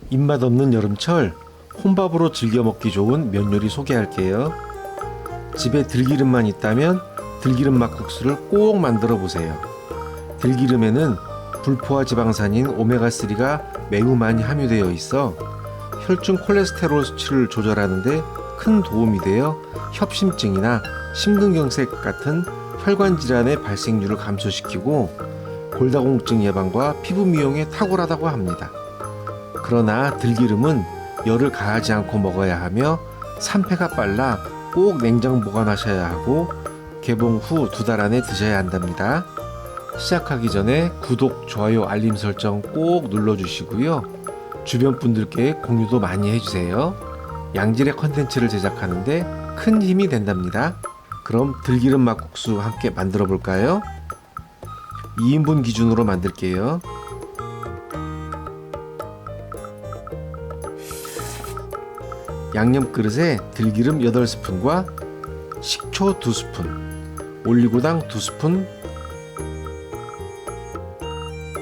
입맛 없는 여름철 혼밥으로 즐겨 먹기 좋은 면 요리 소개할게요. 집에 들기름만 있다면 들기름 막국수를 꼭 만들어 보세요. 들기름에는 불포화 지방산인 오메가3가 매우 많이 함유되어 있어 혈중 콜레스테롤 수치를 조절하는 데 큰 도움이 되어 협심증이나 심근경색 같은 혈관 질환의 발생률을 감소시키고 골다공증 예방과 피부 미용에 탁월하다고 합니다. 그러나 들기름은 열을 가하지 않고 먹어야 하며 산패가 빨라 꼭 냉장 보관하셔야 하고 개봉 후 2달 안에 드셔야 한답니다. 시작하기 전에 구독, 좋아요, 알림 설정 꼭 눌러주시고요. 주변 분들께 공유도 많이 해주세요. 양질의 컨텐츠를 제작하는데 큰 힘이 된답니다. 그럼 들기름 막국수 함께 만들어 볼까요? 2인분 기준으로 만들게요. 양념 그릇에 들기름 8스푼과 식초 2스푼, 올리고당 2스푼,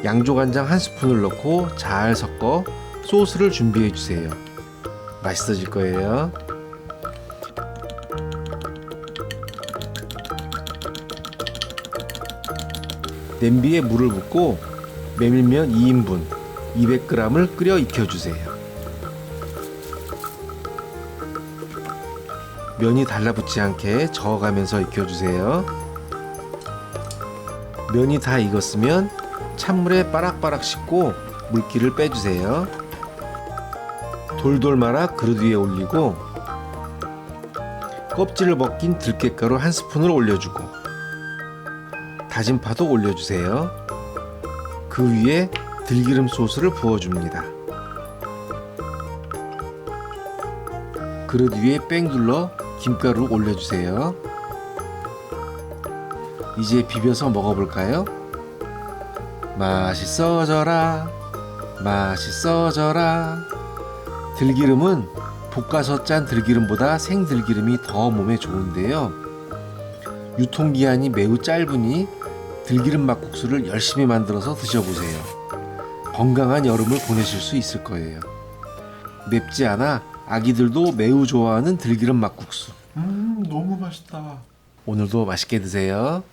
양조간장 1스푼을 넣고 잘 섞어 소스를 준비해 주세요. 맛있어질 거예요. 냄비에 물을 붓고 메밀면 2인분 200g을 끓여 익혀주세요. 면이 달라붙지 않게 저어가면서 익혀주세요. 면이 다 익었으면 찬물에 빠락빠락 씻고 물기를 빼주세요. 돌돌 말아 그릇 위에 올리고 껍질을 벗긴 들깨가루 1스푼을 올려주고 다진 파도 올려주세요. 그 위에 들기름 소스를 부어줍니다. 그릇 위에 뺑 둘러 김가루 올려주세요. 이제 비벼서 먹어볼까요? 맛있어져라, 맛있어져라. 들기름은 볶아서 짠 들기름보다 생들기름이 더 몸에 좋은데요. 유통기한이 매우 짧으니 들기름 막국수를 열심히 만들어서 드셔보세요. 건강한 여름을 보내실 수 있을 거예요. 맵지 않아 아기들도 매우 좋아하는 들기름 막국수. 너무 맛있다. 오늘도 맛있게 드세요.